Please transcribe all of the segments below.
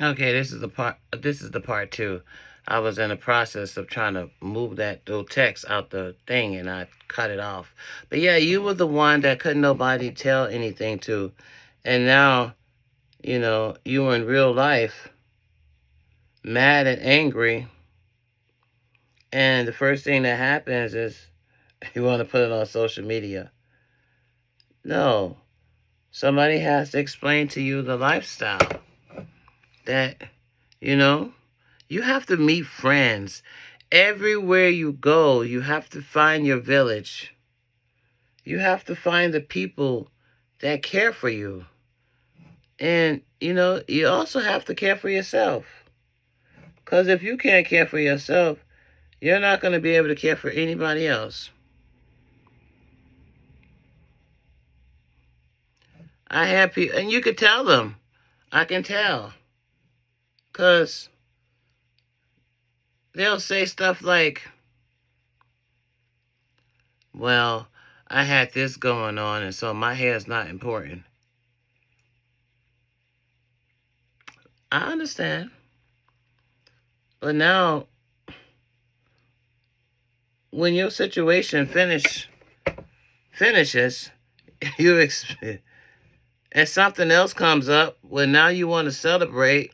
Okay, this is the part. This is the part two. I was in the process of trying to move that little text out the thing, and I cut it off. But yeah, you were the one that couldn't nobody tell anything to, and now you were in real life, mad and angry, and the first thing that happens is you want to put it on social media. No, somebody has to explain to you the lifestyle that you know you have to meet friends. Everywhere you go, you have to find your village. You have to find the people that care for you. And, you also have to care for yourself. Because if you can't care for yourself, you're not going to be able to care for anybody else. I have people, and you could tell them. I can tell. Because they'll say stuff like, well, I had this going on, and so my hair is not important. I understand. But now, when your situation finishes, you and something else comes up, well, now you want to celebrate.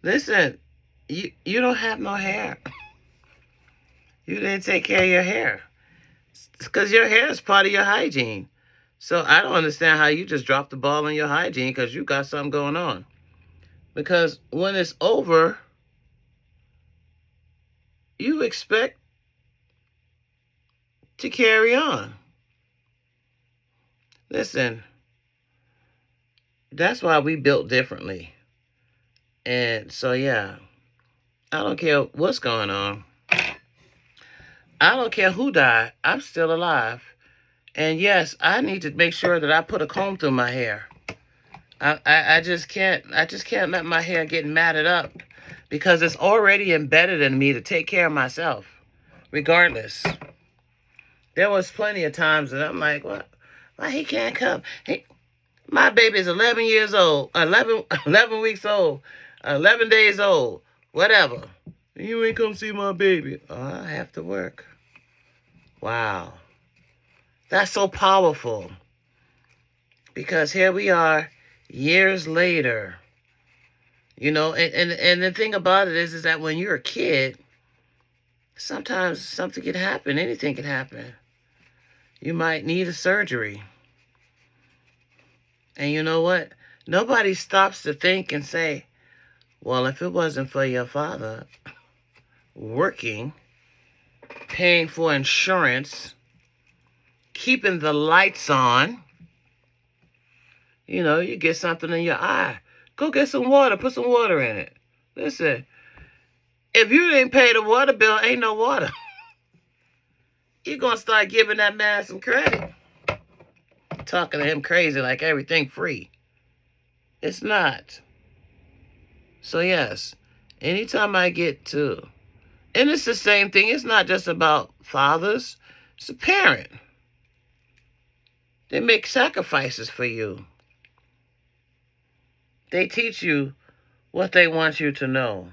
Listen, you don't have no hair. You didn't take care of your hair because your hair is part of your hygiene. So I don't understand how you just dropped the ball on your hygiene because you got something going on. Because when it's over, you expect to carry on. Listen, that's why we built differently. And so, yeah, I don't care what's going on. I don't care who died. I'm still alive. And yes, I need to make sure that I put a comb through my hair. I just can't let my hair get matted up because it's already embedded in me to take care of myself, regardless. There was plenty of times that I'm like, what? Why he can't come? My baby is 11 years old, 11 weeks old, 11 days old, whatever. You ain't come see my baby. Oh, I have to work. Wow. That's so powerful. Because here we are, years later. And the thing about it is that when you're a kid, sometimes something can happen. Anything can happen. You might need a surgery. And you know what? Nobody stops to think and say, well, if it wasn't for your father working, paying for insurance, keeping the lights on, you get something in your eye. Go get some water. Put some water in it. Listen, if you didn't pay the water bill, ain't no water. You're going to start giving that man some credit. Talking to him crazy like everything free. It's not. So, yes, anytime I get to, and it's the same thing. It's not just about fathers. It's a parent. They make sacrifices for you. They teach you what they want you to know.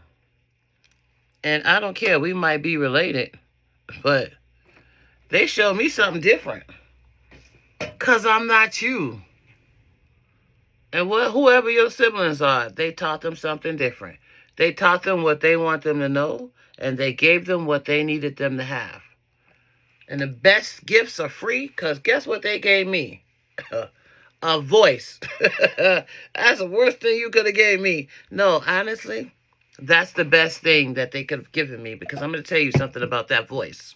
And I don't care. We might be related, but they show me something different. Because I'm not you. And whoever your siblings are, they taught them something different. They taught them what they want them to know, and they gave them what they needed them to have. And the best gifts are free, because guess what they gave me? A voice. That's the worst thing you could have gave me. No, honestly, that's the best thing that they could have given me, because I'm going to tell you something about that voice.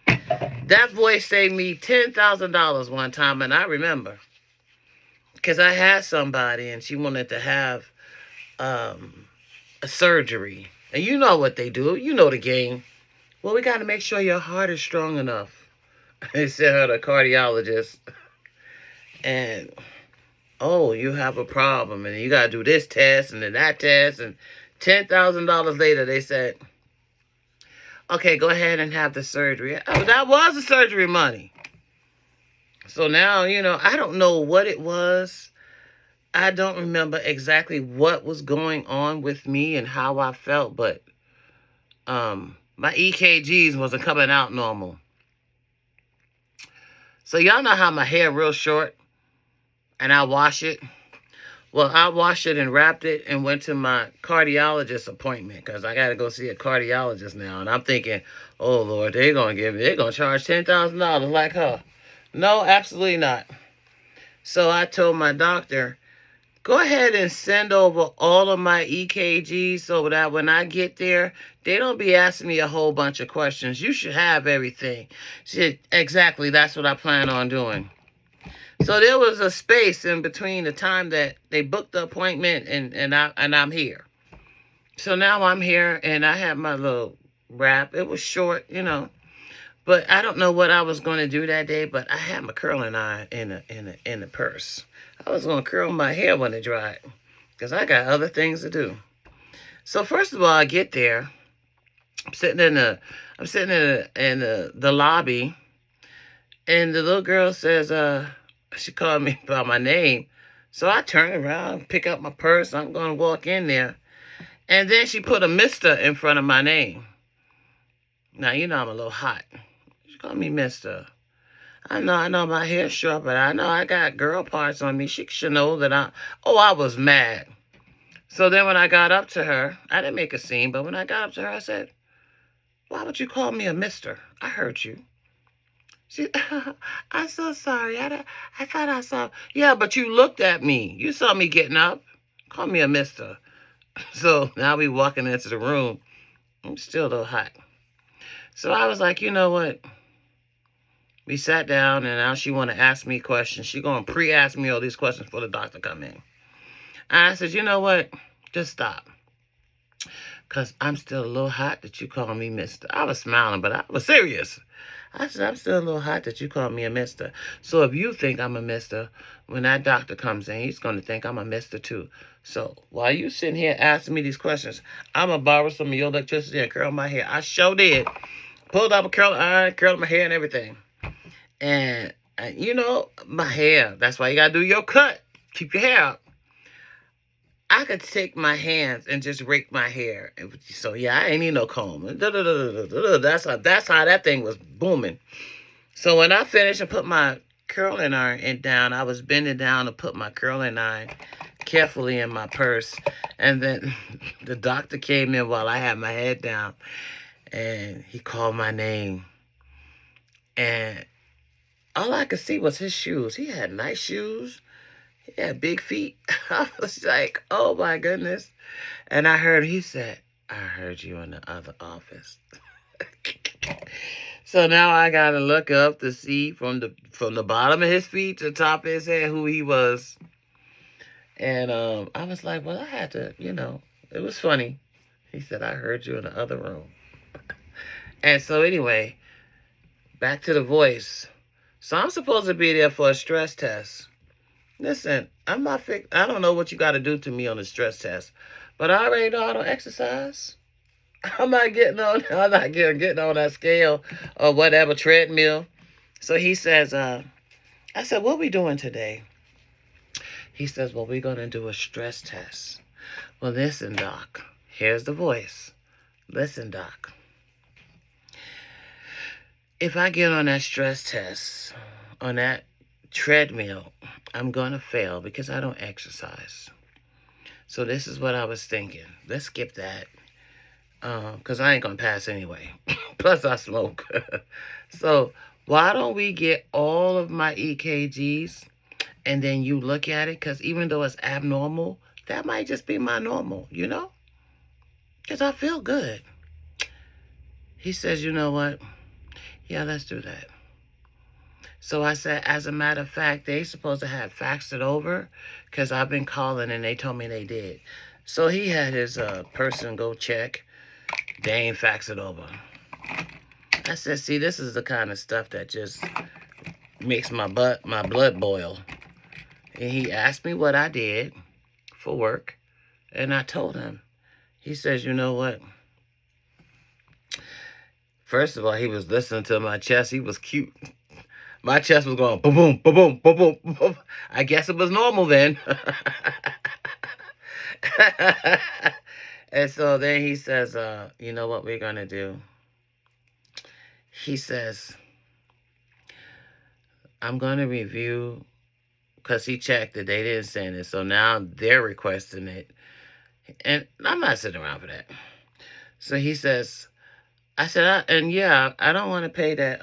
That voice saved me $10,000 one time, and I remember. Because I had somebody, and she wanted to have a surgery. And you know what they do. You know the game. Well, we got to make sure your heart is strong enough. They sent her to a cardiologist. And, oh, you have a problem. And you got to do this test and then that test. And $10,000 later, they said, okay, go ahead and have the surgery. Oh, that was the surgery money. So now, I don't know what it was. I don't remember exactly what was going on with me and how I felt, but my EKGs wasn't coming out normal. So y'all know how my hair real short and I wash it? Well, I washed it and wrapped it and went to my cardiologist appointment because I got to go see a cardiologist now. And I'm thinking, oh, Lord, they're going to charge $10,000 like her. No, absolutely not. So I told my doctor, go ahead and send over all of my EKGs so that when I get there, they don't be asking me a whole bunch of questions. You should have everything. She said, exactly, that's what I plan on doing. So there was a space in between the time that they booked the appointment and I'm here. So now I'm here and I have my little wrap. It was short, you know. But I don't know what I was going to do that day, but I had my curling iron in the purse. I was going to curl my hair when it dried because I got other things to do. So first of all, I get there. I'm sitting in the lobby, and the little girl says, she called me by my name. So I turn around, pick up my purse. I'm going to walk in there. And then she put a mister in front of my name. Now, you know I'm a little hot. She called me mister. I know my hair's short, but I know I got girl parts on me. She should know that I was mad. So then when I got up to her, I didn't make a scene, but when I got up to her, I said, why would you call me a mister? I heard you. She, I'm so sorry. I thought I saw. Yeah, but you looked at me. You saw me getting up. Call me a mister. So now we walking into the room. I'm still a little hot. So I was like, you know what? We sat down, and now she want to ask me questions. She going to pre-ask me all these questions before the doctor come in. And I said, you know what? Just stop. Because I'm still a little hot that you call me mister. I was smiling, but I was serious. I said, I'm still a little hot that you call me a mister. So if you think I'm a mister, when that doctor comes in, he's going to think I'm a mister too. So while you sitting here asking me these questions, I'm going to borrow some of your electricity and curl my hair. I sure did. Pulled up a curling iron, curled my hair and everything. And you know, my hair, that's why you got to do your cut. Keep your hair up. I could take my hands and just rake my hair. So, yeah, I ain't need no comb. That's how that thing was booming. So, when I finished and put my curling iron down, I was bending down to put my curling iron carefully in my purse. And then the doctor came in while I had my head down. And he called my name. And all I could see was his shoes. He had nice shoes. He had big feet. I was like, oh my goodness. And he said, I heard you in the other office. So now I gotta look up to see from the bottom of his feet to the top of his head who he was. And I was like, well, I had to, you know, it was funny. He said, I heard you in the other room. And so anyway, back to the voice. So I'm supposed to be there for a stress test. Listen, I don't know what you got to do to me on the stress test, but I already know I don't exercise. I'm not getting on that scale or whatever treadmill. So he says, I said, what we doing today? He says, well, we're going to do a stress test. Well, listen, doc. Here's the voice. Listen, doc. If I get on that stress test, on that treadmill, I'm going to fail because I don't exercise. So this is what I was thinking. Let's skip that. Because I ain't going to pass anyway. Plus I smoke. So why don't we get all of my EKGs and then you look at it? Because even though it's abnormal, that might just be my normal, you know? Because I feel good. He says, you know what? Yeah, let's do that. So I said, as a matter of fact, they supposed to have faxed it over because I've been calling and they told me they did. So he had his person go check. They ain't faxed it over. I said, see, this is the kind of stuff that just makes my blood boil. And he asked me what I did for work. And I told him. He says, you know what? First of all, he was listening to my chest. He was cute. My chest was going boom, boom, boom, boom, boom, boom, boom. I guess it was normal then. And so then he says, you know what we're going to do? He says, I'm going to review, because he checked it. They didn't send it. So now they're requesting it. And I'm not sitting around for that. So he says, I said, I don't want to pay that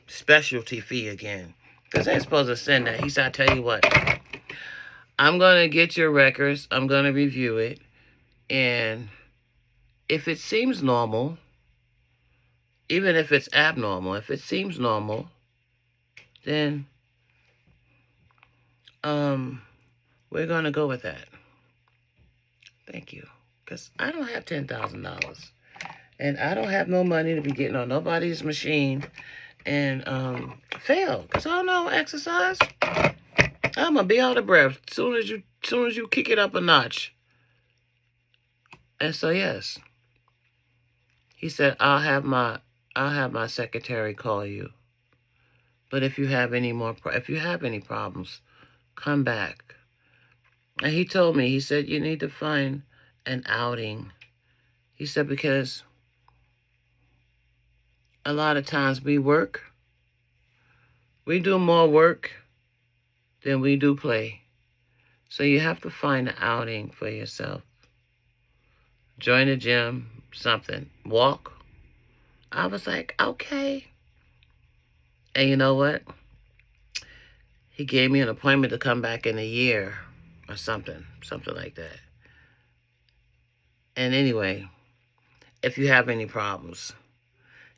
specialty fee again. Because they're supposed to send that. He said, I tell you what, I'm going to get your records. I'm going to review it. And if it seems normal, even if it's abnormal, if it seems normal, then we're going to go with that. Thank you. Because I don't have $10,000. And I don't have no money to be getting on nobody's machine and fail. Because I don't know exercise. I'm going to be out of breath as soon as you kick it up a notch. And so, yes. He said, I'll have my secretary call you. But if you have any problems, come back. And he told me, he said, you need to find an outing. He said, because a lot of times we do more work than we do play. So you have to find an outing for yourself. Join the gym, something, walk. I was like, okay. And you know what? He gave me an appointment to come back in a year or something like that. And anyway, if you have any problems.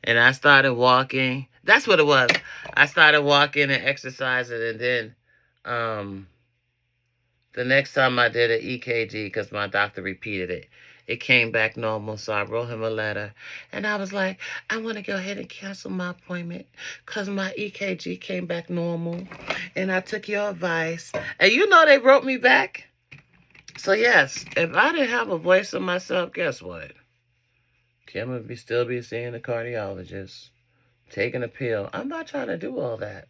And I started walking. That's what it was. I started walking and exercising, and then the next time I did an EKG, because my doctor repeated it, it came back normal. So I wrote him a letter. And I was like, I want to go ahead and cancel my appointment because my EKG came back normal. And I took your advice. And you know they wrote me back. So yes, if I didn't have a voice of myself, guess what? Kim would still be seeing a cardiologist, taking a pill. I'm not trying to do all that.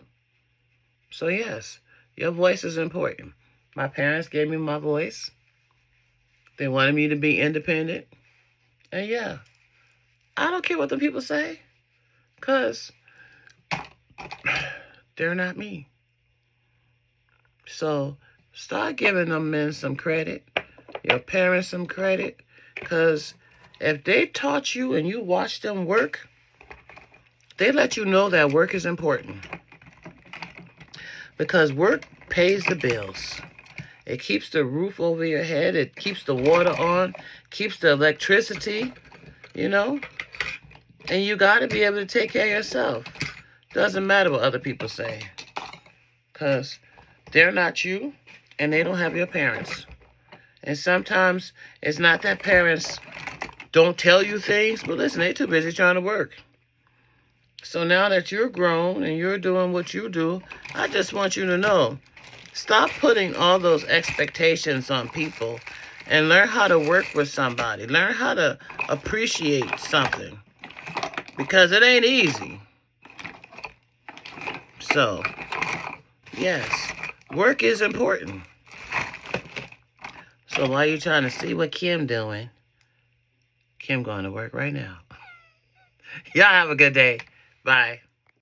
So yes, your voice is important. My parents gave me my voice. They wanted me to be independent. And yeah, I don't care what the people say, because they're not me. So start giving them men some credit, your parents some credit, because if they taught you and you watched them work, they let you know that work is important. Because work pays the bills. It keeps the roof over your head. It keeps the water on. Keeps the electricity, you know. And you got to be able to take care of yourself. Doesn't matter what other people say. Because they're not you, and they don't have your parents. And sometimes it's not that parents don't tell you things, but listen, they're too busy trying to work. So now that you're grown and you're doing what you do, I just want you to know, stop putting all those expectations on people and learn how to work with somebody. Learn how to appreciate something, because it ain't easy. So, yes, work is important. So while you're trying to see what Kim doing, Kim going to work right now. Y'all have a good day. Bye.